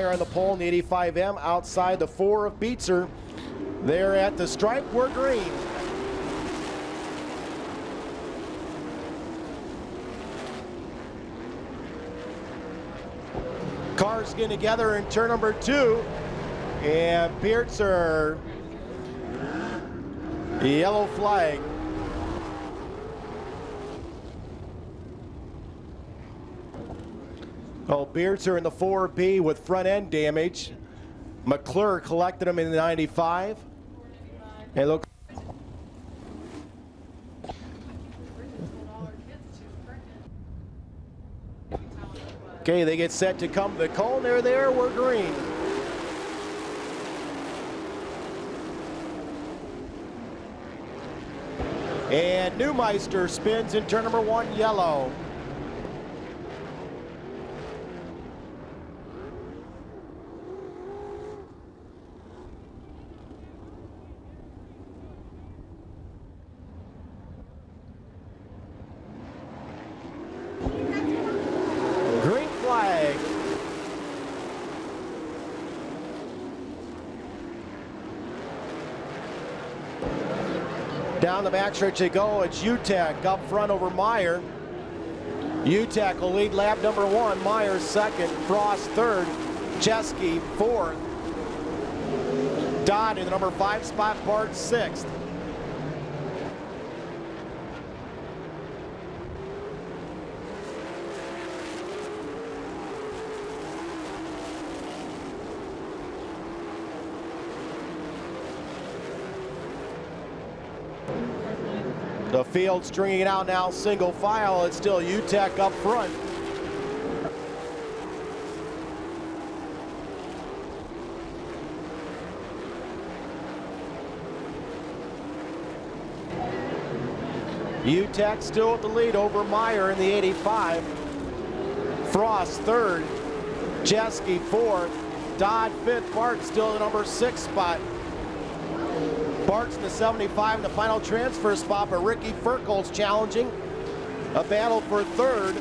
Meyer on the pole in the 85M. Outside the 4 of Beetzer. They're at the stripe. We're green. Cars getting together in turn number 2. And Beetzer, yellow flag. Oh, Beetzer in the 4B with front end damage. McClure collected him in the 95. And look. Okay, they get set to come to the cone. They're there. We're green. And Neumeister spins in turn number 1, yellow. Green flag. Down the backstretch they go. It's UTEC up front over Meyer. UTEC will lead lap number 1. Meyer second. Frost third. Chesky fourth. Dodd in the number 5 spot. Bart sixth. The field stringing it out now, single file. It's still UTEC up front. UTEC still with the lead over Meyer in the 85. Frost third. Chesky fourth. Dodd fifth. Bart still in the number 6 spot. Bart's in the 75 in the final transfer spot, but Ricky Ferkel's challenging. A battle for third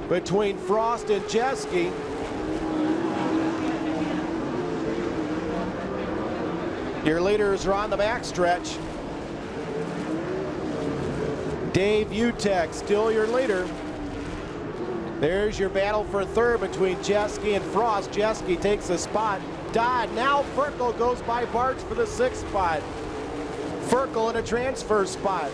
between Frost and Chesky. Your leaders are on the backstretch. Dave UTEC still your leader. There's your battle for third between Chesky and Frost. Chesky takes the spot. Dodd, now Ferkel goes by Bart's for the 6th spot. Ferkel in a transfer spot.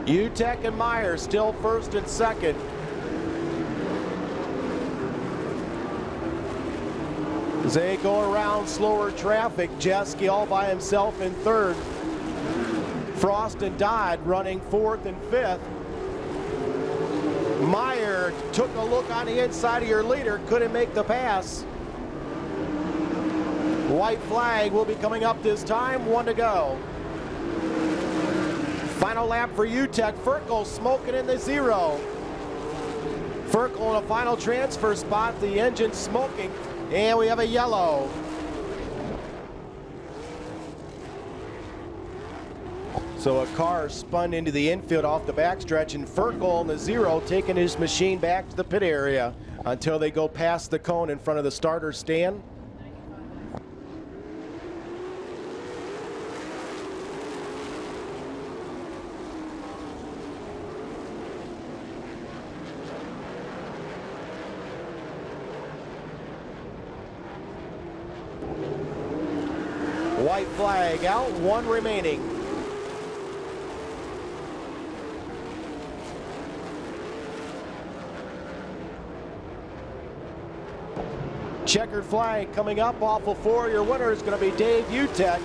UTEC and Meyer still first and second. As they go around slower traffic, Chesky all by himself in third. Frost and Dodd running 4th and 5th. Meyer took a look on the inside of your leader, couldn't make the pass. White flag will be coming up this time, 1 to go. Final lap for UTEC. Ferkel smoking in the 0. Ferkel in a final transfer spot, the engine smoking, and we have a yellow. So a car spun into the infield off the backstretch, and Ferkel in the 0 taking his machine back to the pit area until they go past the cone in front of the starter stand. White flag out, 1 remaining. Checkered flag coming up off of 4. Your winner is going to be Dave UTEC.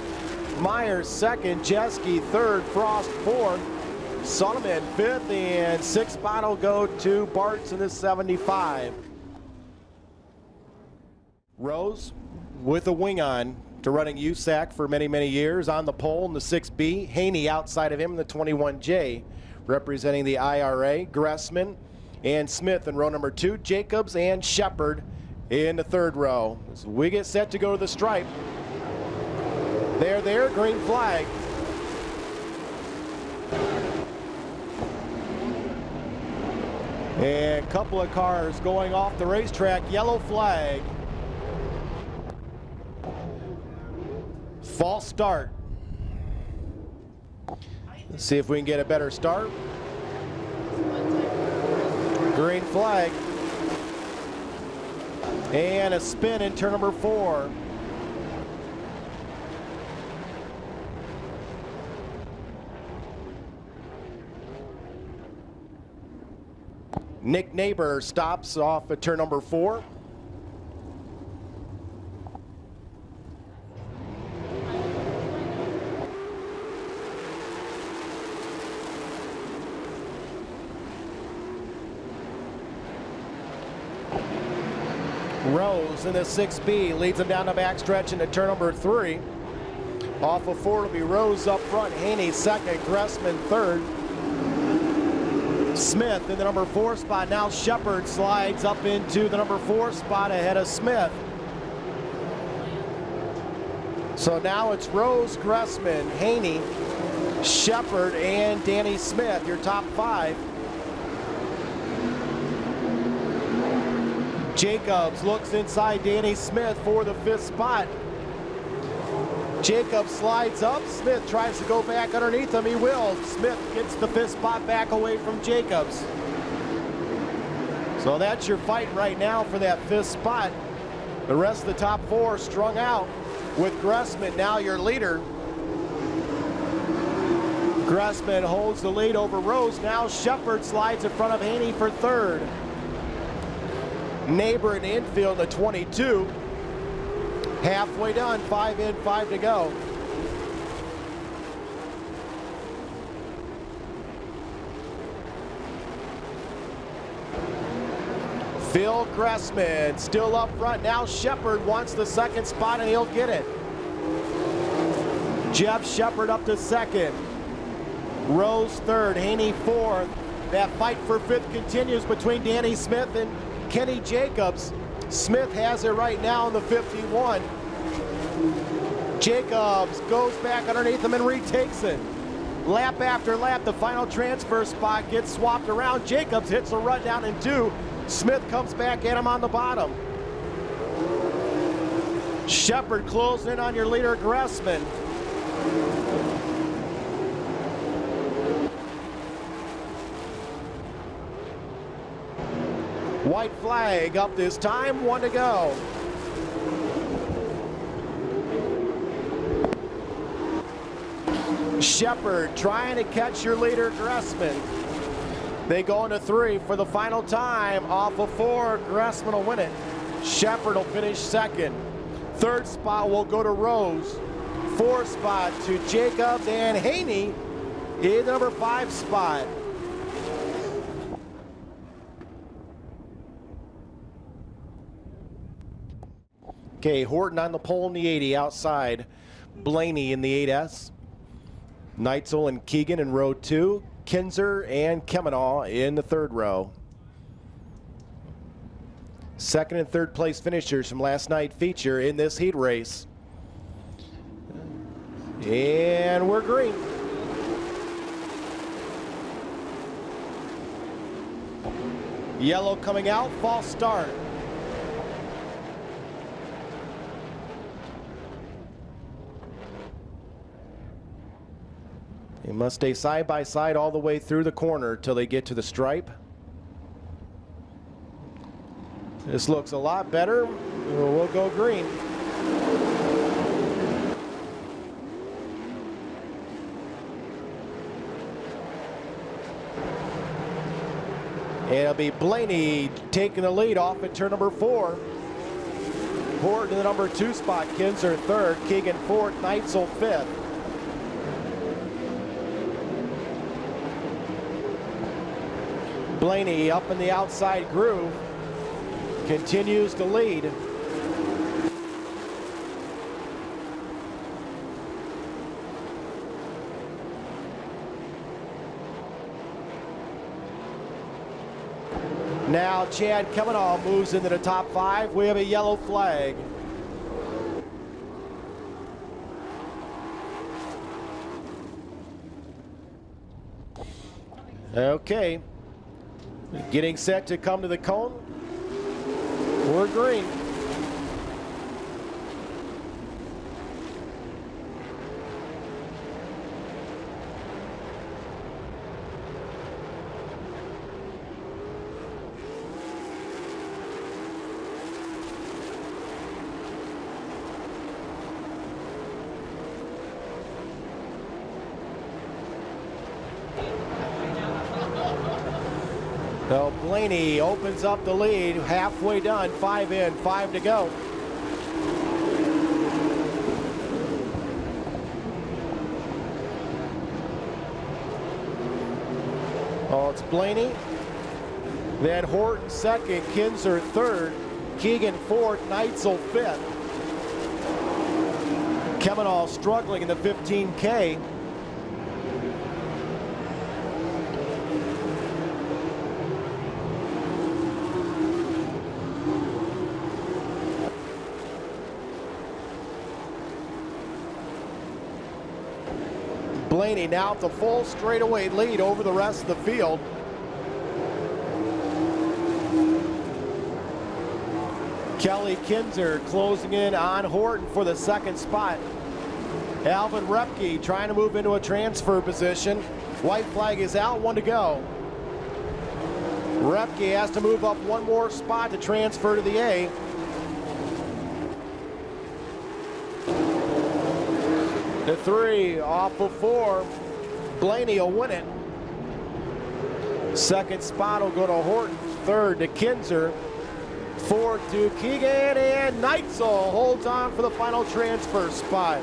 Myers second, Chesky third, Frost fourth, Sonneman fifth, and 6th spot will go to Bart's in the 75. Rose with a wing on to running USAC for many, many years on the pole in the 6B. Haney outside of him in the 21J, representing the IRA. Gressman and Smith in row number 2. Jacobs and Shepard in the 3rd row. As we get set to go to the stripe. They're there, green flag. And a couple of cars going off the racetrack. Yellow flag. False start. Let's see if we can get a better start. Green flag. And a spin in turn number 4. Nick Neighbor stops off at turn number 4. Rose in the 6B leads them down the backstretch into turn number 3. Off of 4 will be Rose up front, Haney second, Gressman third. Smith in the number 4 spot. Now Shepard slides up into the number 4 spot ahead of Smith. So now it's Rose, Gressman, Haney, Shepard, and Danny Smith, your top 5. Jacobs looks inside Danny Smith for the 5th spot. Jacobs slides up. Smith tries to go back underneath him. He will. Smith gets the 5th spot back away from Jacobs. So that's your fight right now for that 5th spot. The rest of the top 4 strung out with Gressman now your leader. Gressman holds the lead over Rose. Now Shepard slides in front of Haney for 3rd. Neighbor in the infield, the 22. Halfway done, 5 in, 5 to go. Phil Gressman still up front. Now Shepard wants the 2nd spot and he'll get it. Jeff Shepard up to 2nd. Rose 3rd, Haney 4th. That fight for 5th continues between Danny Smith and Kenny Jacobs. Smith has it right now in the 51. Jacobs goes back underneath him and retakes it. Lap after lap, the final transfer spot gets swapped around. Jacobs hits a run down in 2. Smith comes back at him on the bottom. Shepard closing in on your leader, Gressman. White flag up this time, 1 to go. Shepard trying to catch your leader, Gressman. They go into 3 for the final time. Off of 4, Gressman will win it. Shepard will finish 2nd. 3rd spot will go to Rose. 4th spot to Jacobs and Haney in the number 5 spot. Okay, Horton on the pole in the 80 outside. Blaney in the 8S. Neitzel and Keegan in row 2. Kinzer and Kemenaw in the 3rd row. 2nd and 3rd place finishers from last night's feature in this heat race. And we're green. Yellow coming out, false start. They must stay side by side all the way through the corner till they get to the stripe. This looks a lot better. We'll go green. And it'll be Blaney taking the lead off at turn number 4. Horton in the number 2 spot, Kinzer 3rd, Keegan 4th, Neitzel 5th. Blaney up in the outside groove, continues to lead. Now Chad Kemenaw moves into the top 5. We have a yellow flag. Okay. Getting set to come to the cone. We're green. So Blaney opens up the lead, halfway done, 5 in, 5 to go. Oh, it's Blaney. Then Horton second, Kinzer third, Keegan fourth, Neitzel fifth. Kemenall struggling in the 15K. Blaney now at the full straightaway lead over the rest of the field. Kelly Kinzer closing in on Horton for the second spot. Alvin Repke trying to move into a transfer position. White flag is out, 1 to go. Repke has to move up 1 more spot to transfer to the A. The 3 off of 4. Blaney will win it. Second spot will go to Horton. Third to Kinzer. Fourth to Keegan, and Neitzel holds on for the final transfer spot.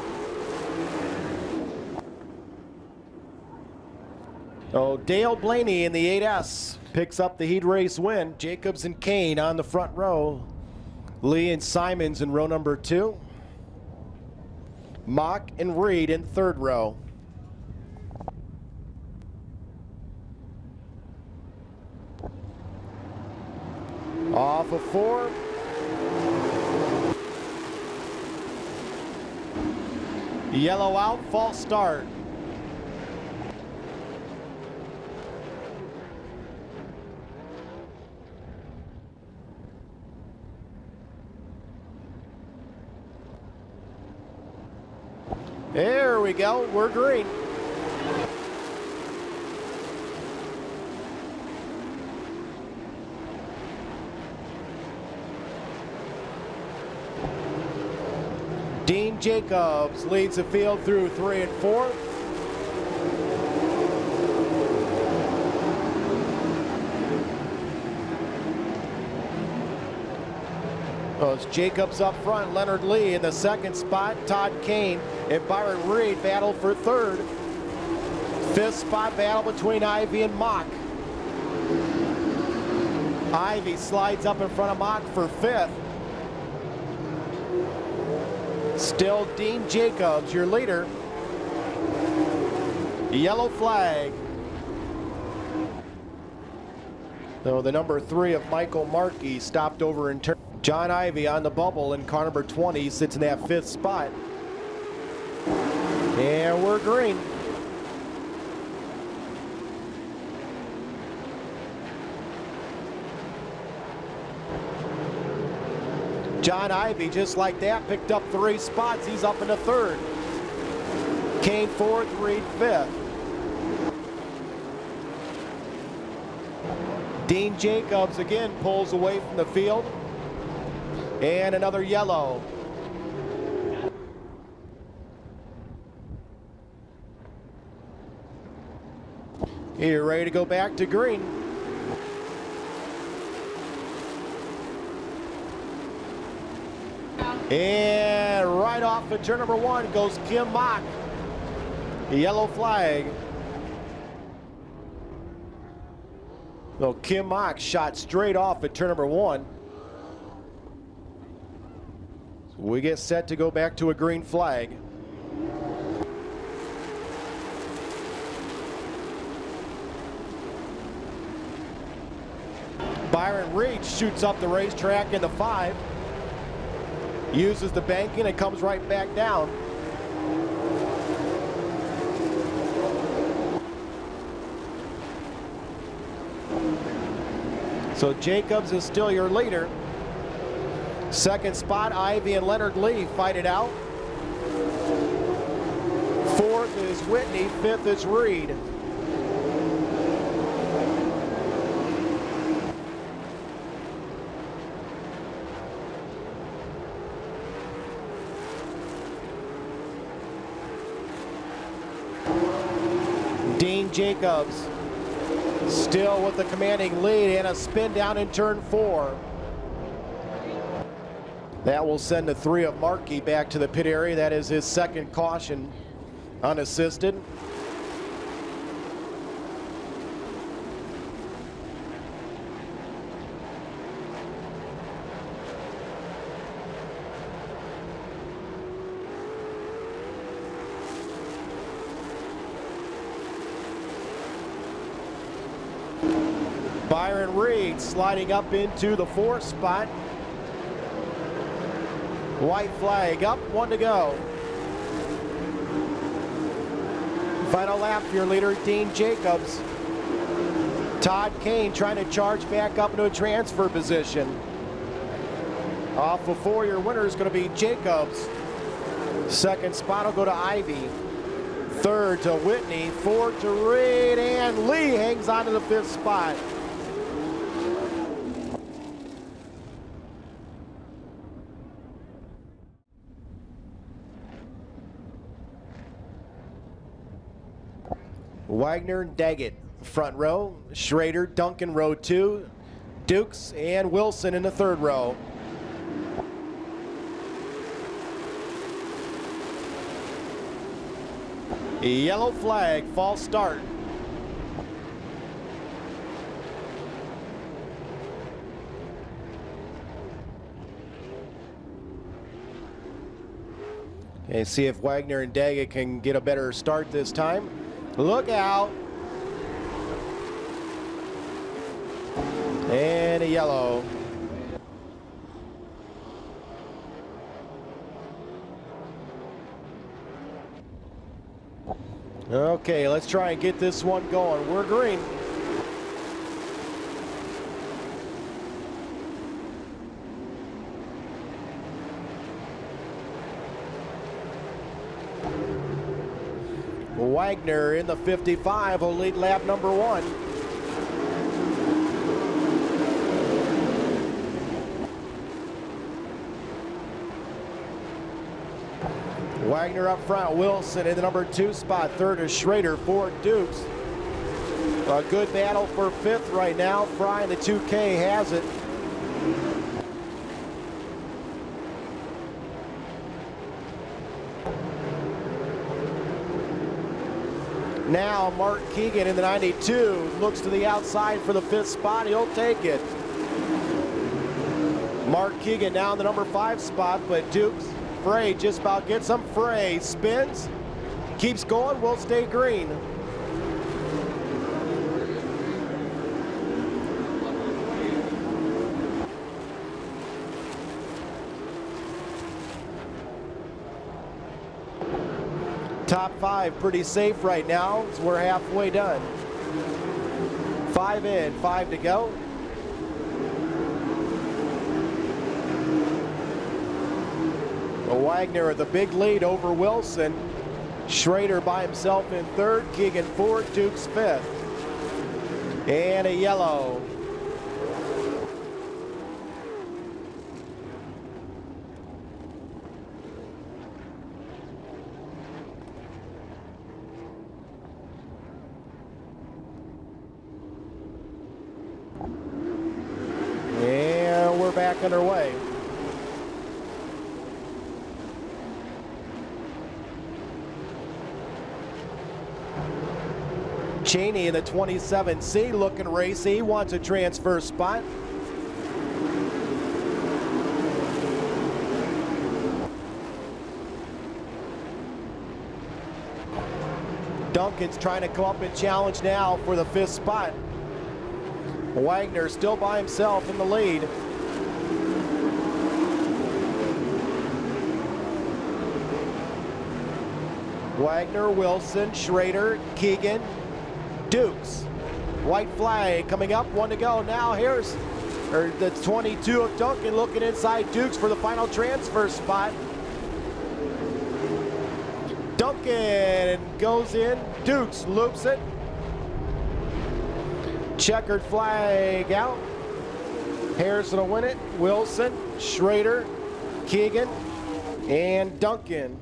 So Dale Blaney in the 8S picks up the heat race win. Jacobs and Kane on the front row. Lee and Simons in row number 2. Mock and Reed in third row. Off of 4. Yellow out, false start. There we go, we're green. Dean Jacobs leads the field through 3 and 4. Well, it's Jacobs up front, Leonard Lee in the second spot, Todd Kane and Byron Reed battle for third. Fifth spot battle between Ivy and Mock. Ivy slides up in front of Mock for fifth. Still Dean Jacobs, your leader. Yellow flag. So the number 3 of Michael Markey stopped over in turn. John Ivy on the bubble in car number 20 sits in that 5th spot. And we're green. John Ivy, just like that, picked up 3 spots. He's up into third. Kane 4th, Reed 5th. Dean Jacobs again pulls away from the field. And another yellow. You're ready to go back to green. And right off of turn number 1 goes Kim Mock. Yellow flag. So Kim Mock shot straight off at turn number 1. So we get set to go back to a green flag. Byron Reed shoots up the racetrack in the 5. Uses the banking and comes right back down. So Jacobs is still your leader. Second spot, Ivy and Leonard Lee fight it out. Fourth is Whitney, fifth is Reed. Dean Jacobs still with the commanding lead and a spin down in turn 4. That will send the 3 of Markey back to the pit area. That is his second caution unassisted. Byron Reed sliding up into the 4th spot. White flag up, 1 to go. Final lap for your leader, Dean Jacobs. Todd Kane trying to charge back up into a transfer position. Off of 4, your winner is going to be Jacobs. Second spot will go to Ivy. Third to Whitney, 4th to Reed, and Lee hangs on to the 5th spot. Wagner and Daggett front row, Schrader, Duncan row 2, Dukes and Wilson in the 3rd row. Yellow flag, false start. Okay, see if Wagner and Daggett can get a better start this time. Look out. And a yellow. Okay, let's try and get this one going. We're green. Wagner in the 55 will lead lap number 1. Wagner up front, Wilson in the number 2 spot. Third is Schrader, 4th Dukes. A good battle for 5th right now. Fry in the 2K has it. Now Mark Keegan in the 92 looks to the outside for the 5th spot. He'll take it. Mark Keegan now in the number 5 spot, but Dukes, Frey just about gets him. Frey spins, keeps going, will stay green. Top 5 pretty safe right now, so we're halfway done. 5 in, 5 to go. Wagner the big lead over Wilson. Schrader by himself in 3rd, Keegan 4th, Dukes 5th. And a yellow. And we're back underway. Cheney in the 27C looking racy. He wants a transfer spot. Duncan's trying to come up and challenge now for the 5th spot. Wagner still by himself in the lead. Wagner, Wilson, Schrader, Keegan, Dukes. White flag coming up, 1 to go. Now here's the 22 of Duncan looking inside Dukes for the final transfer spot. Duncan goes in, Dukes loops it. Checkered flag out. Harrison will win it. Wilson, Schrader, Keegan, and Duncan.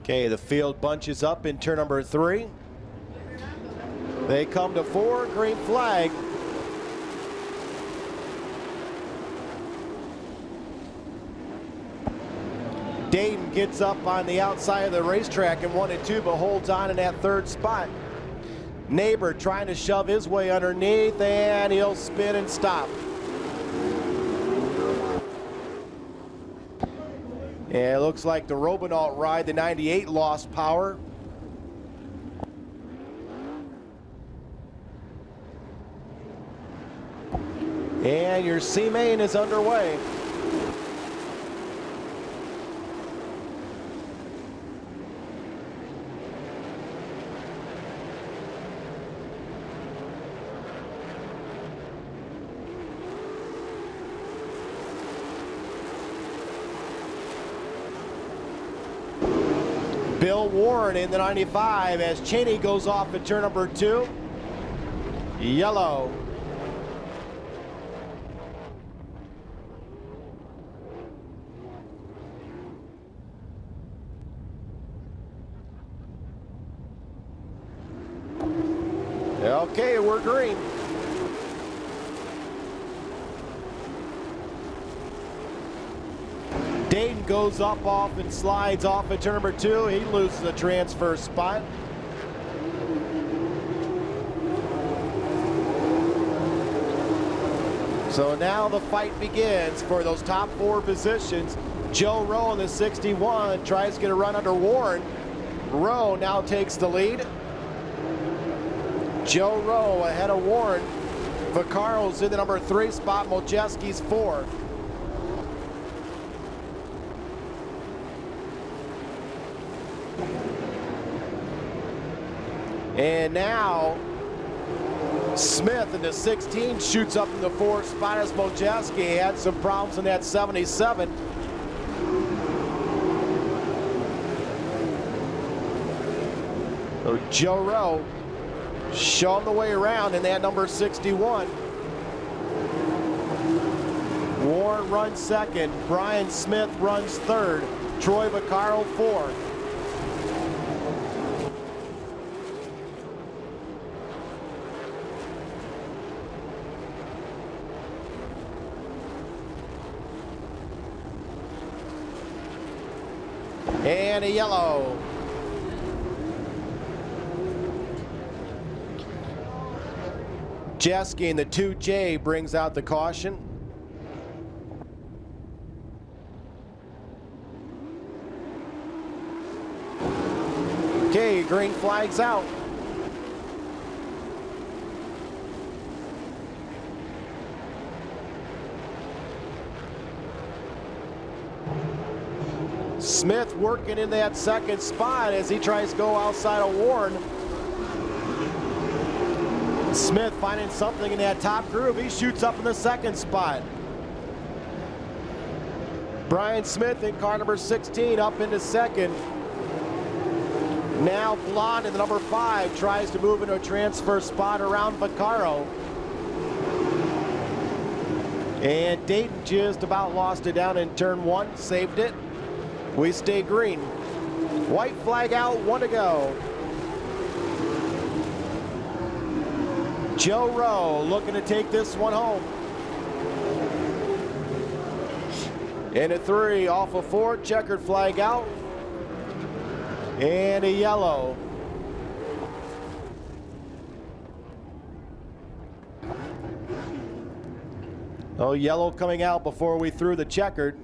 Okay, the field bunches up in turn number 3. They come to 4, green flag. Dayton gets up on the outside of the racetrack in 1 and 2, but holds on in that 3rd spot. Neighbor trying to shove his way underneath, and he'll spin and stop. And it looks like the Robinault ride, the 98, lost power. And your C-Main is underway. Bill Warren in the 95 as Cheney goes off at turn number 2. Yellow. Okay, we're green. Dayton goes up off and slides off at turn number 2. He loses the transfer spot. So now the fight begins for those top 4 positions. Joe Rowe in the 61 tries to get a run under Warren. Rowe now takes the lead. Joe Rowe ahead of Warren. Vaccaro's in the number 3 spot. Mojeski's 4. And now Smith in the 16 shoots up in the 4th spot as Mojeski had some problems in that 77. So Joe Rowe showing the way around in that number 61. Warren runs 2nd. Brian Smith runs 3rd. Troy Vaccaro 4th. And a yellow. Jeske in the 2J brings out the caution. Okay, green flag's out. Smith working in that 2nd spot as he tries to go outside of Warren. Smith finding something in that top groove. He shoots up in the 2nd spot. Brian Smith in car number 16 up into 2nd. Now Blonde in the number 5 tries to move into a transfer spot around Vaccaro. And Dayton just about lost it down in turn 1, saved it. We stay green. White flag out, 1 to go. Joe Rowe looking to take this one home. In a 3, off of 4, checkered flag out. And a yellow. Oh, yellow coming out before we threw the checkered.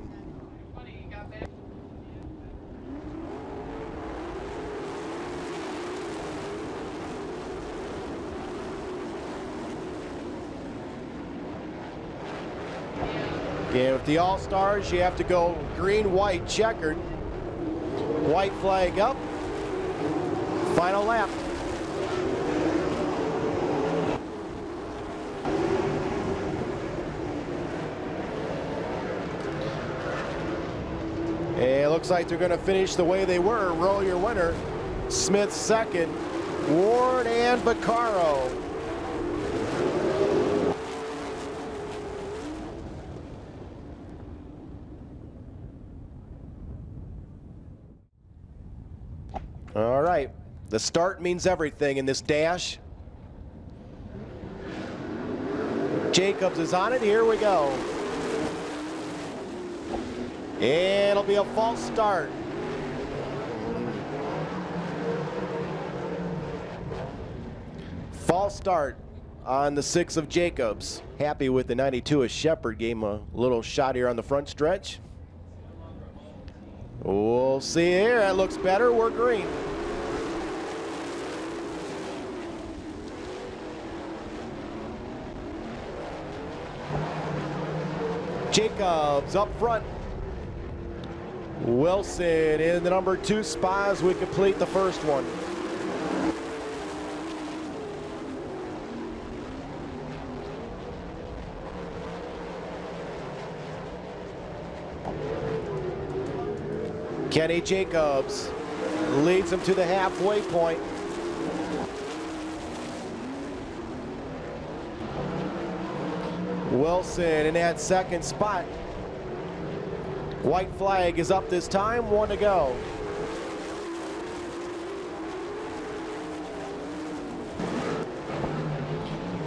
And with the All-Stars, you have to go green, white, checkered. White flag up. Final lap. And it looks like they're going to finish the way they were. Roll your winner. Smith second. Ward and Vaccaro. All right. The start means everything in this dash. Jacobs is on it. Here we go. And it'll be a false start. False start on the 6 of Jacobs. Happy with the 92 of Shepard. Gave him a little shot here on the front stretch. We'll see here. That looks better. We're green. Jacobs up front. Wilson in the number 2 spot as we complete the first one. Kenny Jacobs leads him to the halfway point. Wilson in that second spot. White flag is up this time, 1 to go.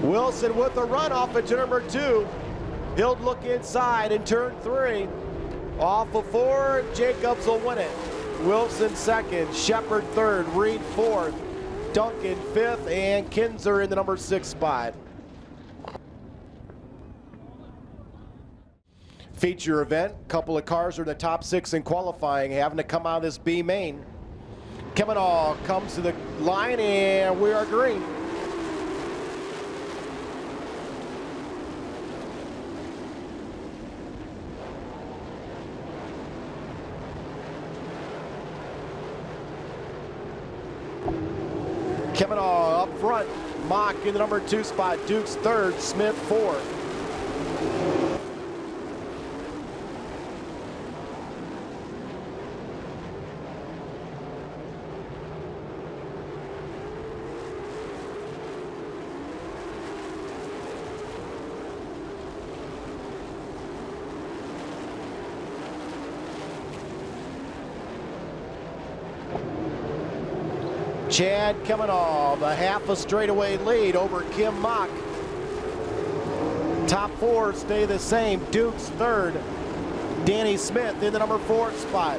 Wilson with the run off at number 2. He'll look inside in turn 3. Off of 4, Jacobs will win it. Wilson second, Shepard third, Reed fourth, Duncan fifth, and Kinzer in the number 6 spot. Feature event, couple of cars are in the top 6 in qualifying, having to come out of this B main. Kavanaugh comes to the line, and we are green. Kavanaugh up front, Mock in the number 2 spot, Dukes third, Smith fourth. Chad Kavanaugh, the half a straightaway lead over Kim Mock. Top 4 stay the same. Dukes third. Danny Smith in the number 4 spot.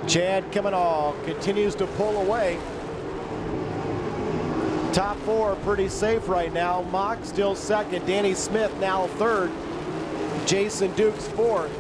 Chad Kavanaugh continues to pull away. Top 4 pretty safe right now. Mock still second. Danny Smith now third. Jason Dukes fourth.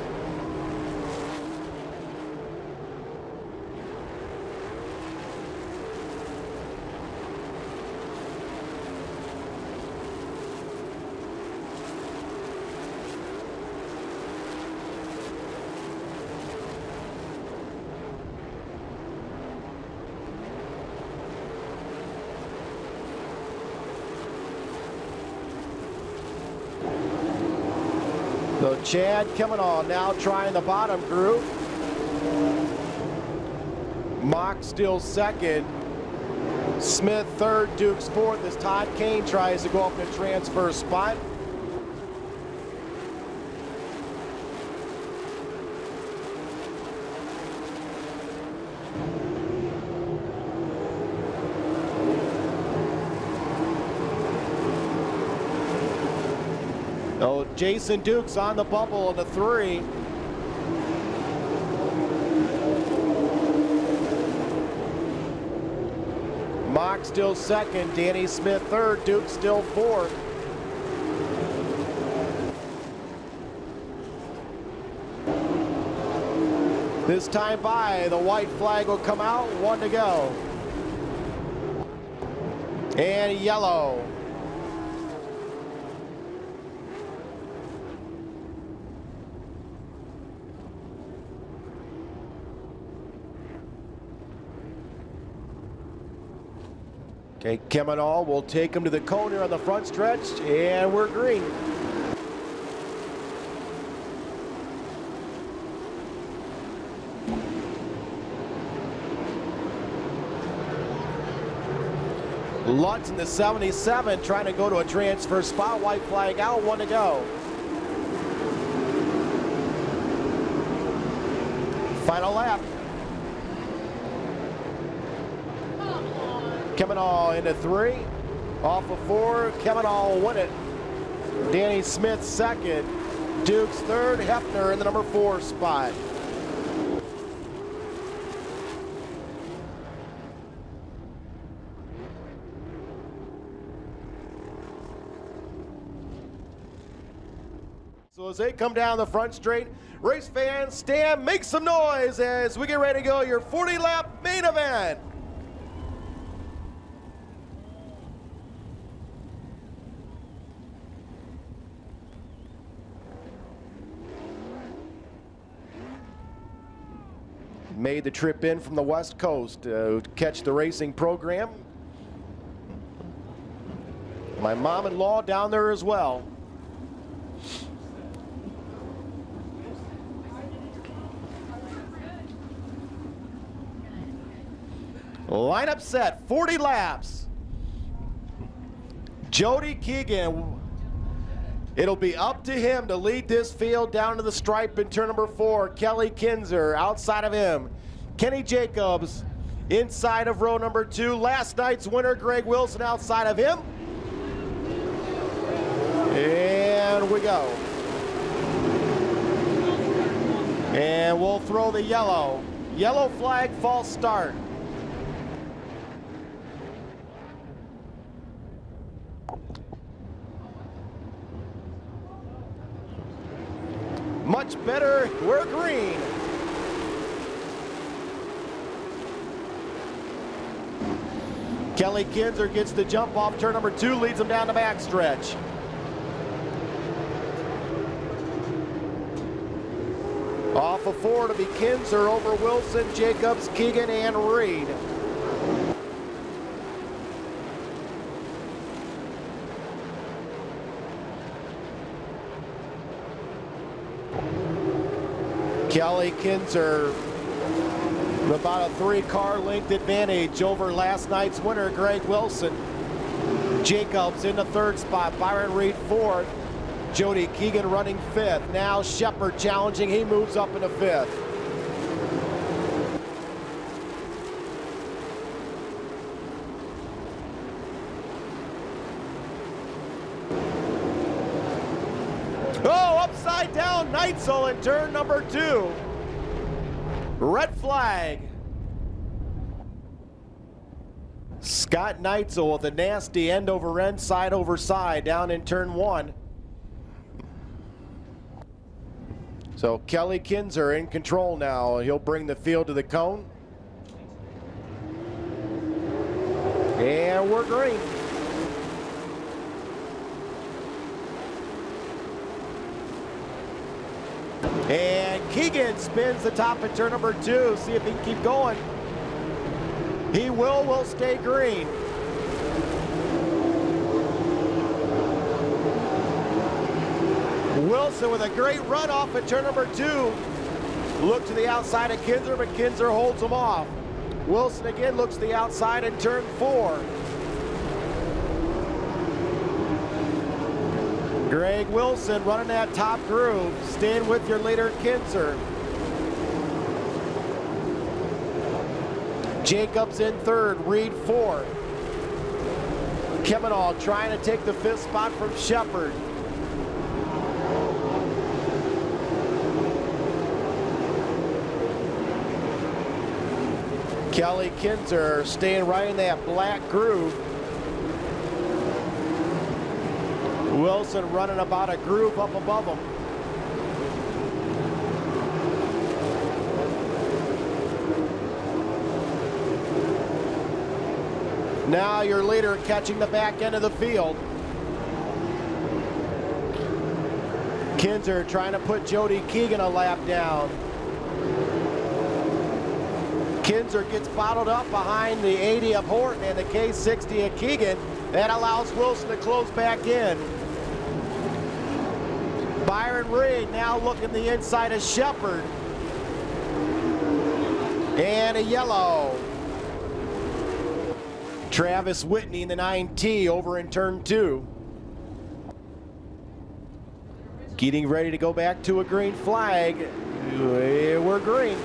So Chad Kavanaugh now trying the bottom group. Mock still second. Smith third, Dukes fourth as Todd Kane tries to go up the transfer spot. Oh, Jason Dukes on the bubble in the 3. Mock still second, Danny Smith third, Duke still fourth. This time by, the white flag will come out, 1 to go. And yellow. Okay, Kemenal will take him to the cone here on the front stretch, and we're green. Lutz in the 77 trying to go to a transfer spot. White flag out, 1 to go. Final lap. Kemenal into 3. Off of 4. Kemenal win it. Danny Smith second. Duke's third. Hefner in the number 4 spot. So as they come down the front straight, race fans, stand, make some noise as we get ready to go your 40-lap main event. Made the trip in from the West Coast to catch the racing program. My mom-in-law down there as well. Lineup set, 40 laps. Jody Keegan, it'll be up to him to lead this field down to the stripe in turn number 4. Kelly Kinzer outside of him. Kenny Jacobs inside of row number 2. Last night's winner, Greg Wilson, outside of him. And we go. And we'll throw the yellow. Yellow flag, false start. Much better, we're green. Kelly Kinzer gets the jump off turn number 2, leads him down the backstretch. Off of 4 to be Kinzer over Wilson, Jacobs, Keegan, and Reed. Kelly Kinzer with about a 3-car length advantage over last night's winner, Greg Wilson. Jacobs in the 3rd spot, Byron Reed 4th, Jody Keegan running 5th. Now Shepard challenging, he moves up into 5th. Oh, upside down Neitzel in turn number 2. Red flag. Scott Neitzel with a nasty end over end, side over side down in turn 1. So Kelly Kinzer in control now. He'll bring the field to the cone. And we're green. And Keegan spins the top at turn number 2. See if he can keep going. He will stay green. Wilson with a great run off at turn number 2. Look to the outside of Kinzer, but Kinzer holds him off. Wilson again looks to the outside in turn 4. Greg Wilson running that top groove, staying with your leader, Kinzer. Jacobs in 3rd, Reed 4th. Kemenal trying to take the 5th spot from Shepard. Kelly Kinzer staying right in that black groove. Wilson running about a groove up above him. Now your leader catching the back end of the field. Kinzer trying to put Jody Keegan a lap down. Kinzer gets bottled up behind the 80 of Horton and the K60 of Keegan. That allows Wilson to close back in. Byron Reed now looking the inside of Shepard. And a yellow. Travis Whitney in the 9T over in turn 2. Getting ready to go back to a green flag. We're green.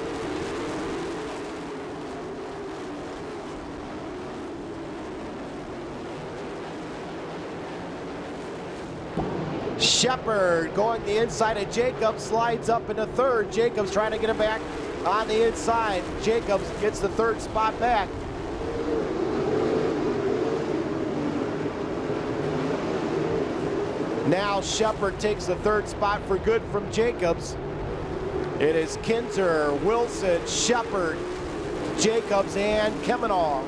Shepard going the inside of Jacobs, slides up into third. Jacobs trying to get him back on the inside. Jacobs gets the third spot back. Now Shepard takes the third spot for good from Jacobs. It is Kinzer, Wilson, Shepard, Jacobs, and Kemenow.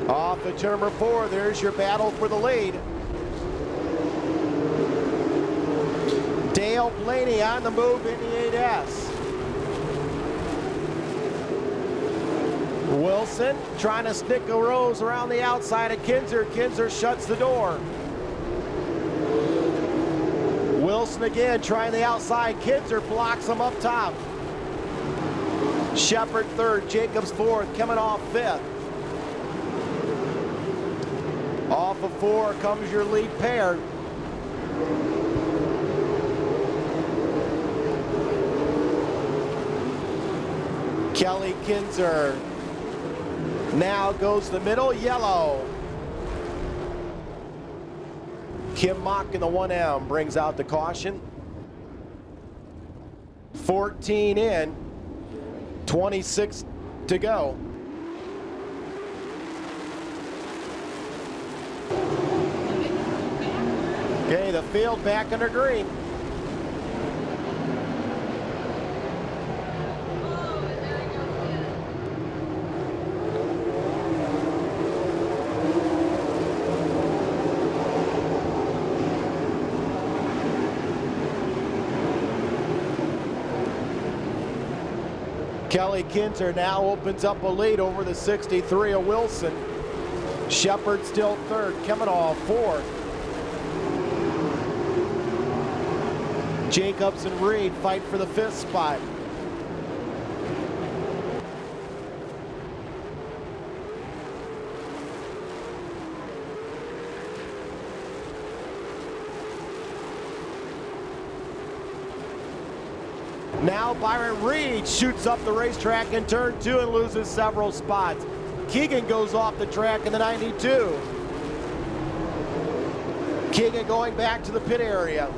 Off of turn number 4, there's your battle for the lead. Dale Blaney on the move in the 8S. Wilson trying to stick a rose around the outside of Kinzer. Kinzer shuts the door. Wilson again trying the outside. Kinzer blocks him up top. Shepard third, Jacobs fourth, Kemenow fifth. Off of 4 comes your lead pair. Kelly Kinzer now goes the middle, yellow. Kim Mock in the 1M brings out the caution. 14 in, 26 to go. Okay, the field back under green. Kelly Kinzer now opens up a lead over the 63 of Wilson. Shepard still third, Kemenow fourth. Jacobs and Reed fight for the 5th spot. Now Byron Reed shoots up the racetrack in turn 2 and loses several spots. Keegan goes off the track in the 92. Keegan going back to the pit area.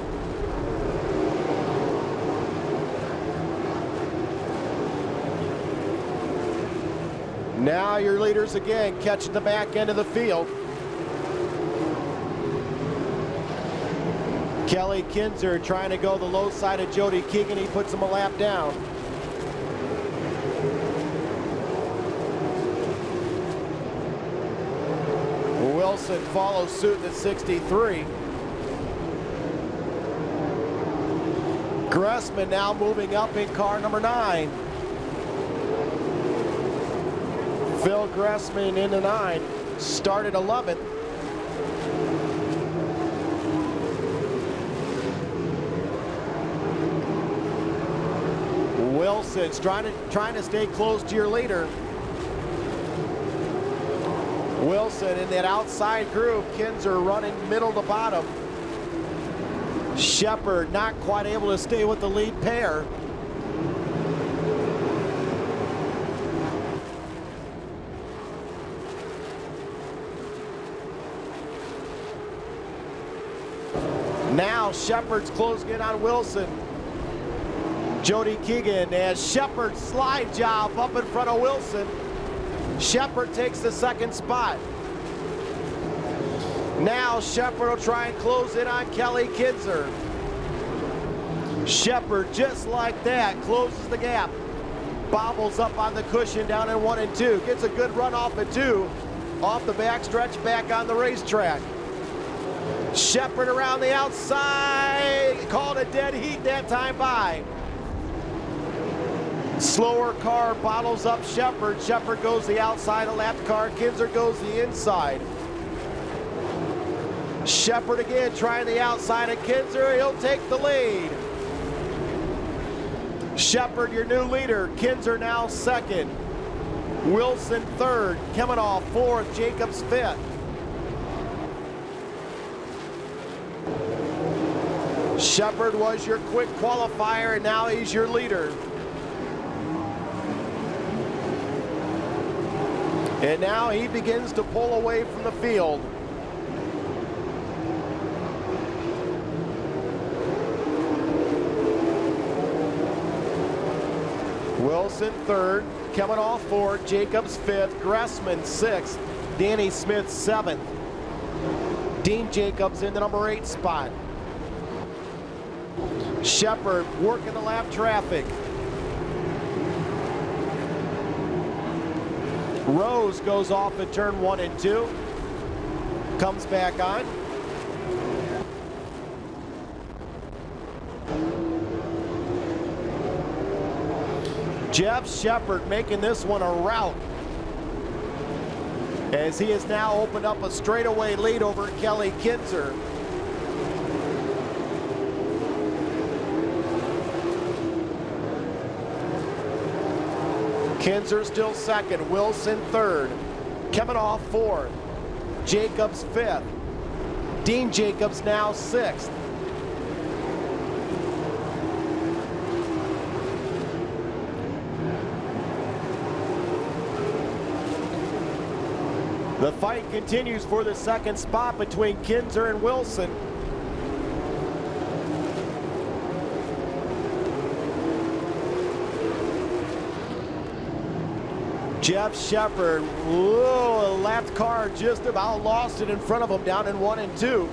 Now your leaders again catching the back end of the field. Kelly Kinzer trying to go the low side of Jody Keegan. He puts him a lap down. Wilson follows suit in the 63. Gressman now moving up in car number 9. Phil Gressman in the 9, started 11th. Wilson's trying to stay close to your leader. Wilson in that outside groove. Kinzer running middle to bottom. Shepard not quite able to stay with the lead pair. Now Shepard's closing in on Wilson. Jody Keegan as Shepard slide job up in front of Wilson. Shepard takes the second spot. Now Shepard will try and close in on Kelly Kinzer. Shepard, just like that, closes the gap. Bobbles up on the cushion down in 1 and 2. Gets a good run off at 2. Off the backstretch, back on the racetrack. Shepard around the outside. Called a dead heat that time by. Slower car bottles up Shepard. Shepard goes the outside, a lap car. Kinzer goes the inside. Shepard again trying the outside of Kinzer. He'll take the lead. Shepard, your new leader. Kinzer now second. Wilson third. Kemenoff fourth. Jacobs fifth. Shepard was your quick qualifier, and now he's your leader. And now he begins to pull away from the field. Wilson third, Kemenoff fourth, Jacobs fifth, Gressman sixth, Danny Smith seventh. Dean Jacobs in the number 8 spot. Shepard working the lap traffic. Rose goes off at turn 1 and 2. Comes back on. Jeff Shepard making this one a rout, as he has now opened up a straightaway lead over Kelly Kinzer. Kinzer still second, Wilson third, Kemenoff fourth, Jacobs fifth, Dean Jacobs now sixth. The fight continues for the second spot between Kinzer and Wilson. Jeff Shepard, whoa, lap car just about lost it in front of him down in 1 and 2.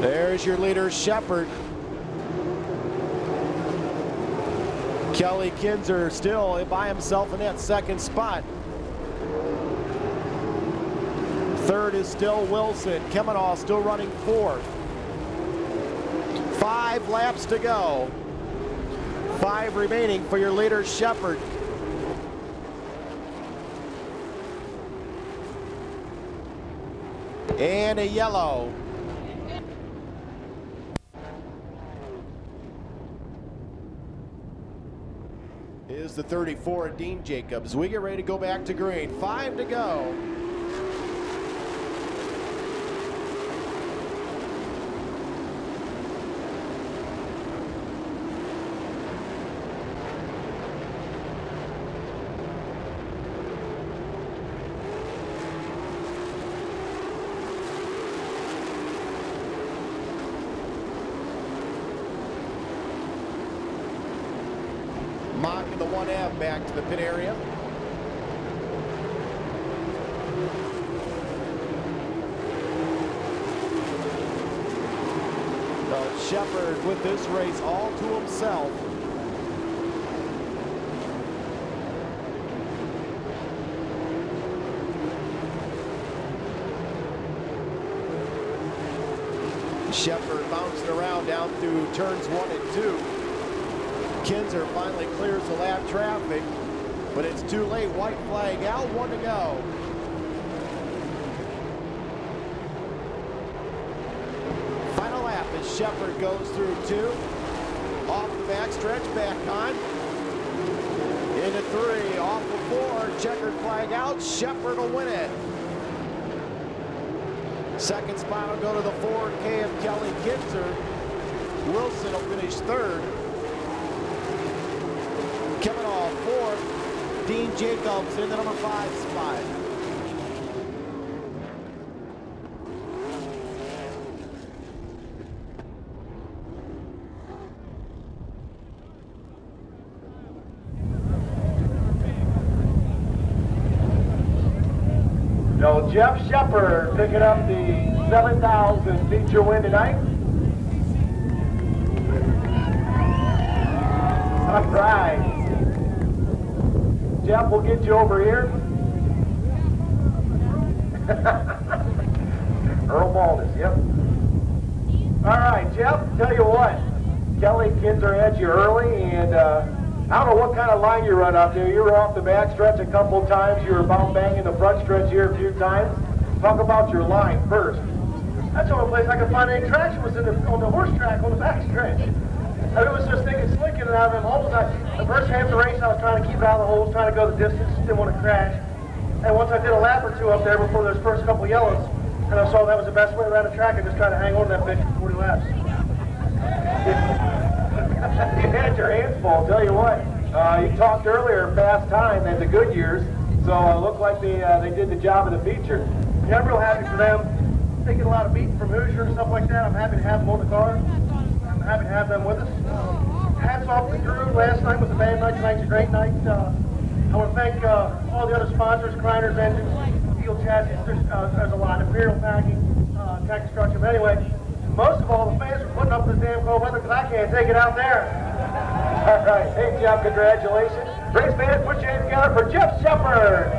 There's your leader, Shepard. Kelly Kinzer still by himself in that second spot. Third is still Wilson. Kemenoff still running fourth. 5 laps to go. 5 remaining for your leader, Shepard. And a yellow. Is the 34, Dean Jacobs. We get ready to go back to green. 5 to go. Mocking the 1M back to the pit area. Shepard with this race all to himself. Shepard bouncing around down through turns 1 and 2. Kinzer finally clears the lap traffic, but it's too late. White flag out, 1 to go. Final lap as Shepard goes through 2. Off the backstretch, back on. Into 3, off of 4, checkered flag out. Shepard will win it. Second spot will go to the 4K of Kelly Kinzer. Wilson will finish 3rd. Kemenoff 4th. Dean Jacobs in the number 5 spot. So Jeff Shepard picking up the 7,000 feature win tonight. All right. Jeff, we'll get you over here. Earl Baldus, yep. All right, Jeff, tell you what. Kelly Kinzer had you early, and I don't know what kind of line you run out there. You were off the back stretch a couple times. You were about banging the front stretch here a few times. Talk about your line first. That's the only place I could find any traction was on the horse track on the back stretch. I was just thinking slicking it out of them holes. The first half of the race, I was trying to keep out of the holes, trying to go the distance, didn't want to crash. And once I did a lap or two up there before those first couple yellows, and I saw that was the best way around the track, I just tried to hang on to that bitch for 40 laps. You had your hands full, tell you what. You talked earlier fast time and the good years, so it looked like they did the job of the feature. Yeah, I'm real happy for them. They get a lot of beating from Hoosier and stuff like that. I'm happy to have them on the car. I'm happy to have them with us. Hats off to the crew. Last night was a bad night. Tonight's a great night. I want to thank all the other sponsors, Kreiner's Engines, Field Chassis. There's a lot. Imperial Packing, Tech Construction. But anyway, most of all, the fans are putting up with this damn cold weather because I can't take it out there. All right. Hey, Jeff, congratulations. Race fans, put your hands together for Jeff Shepard.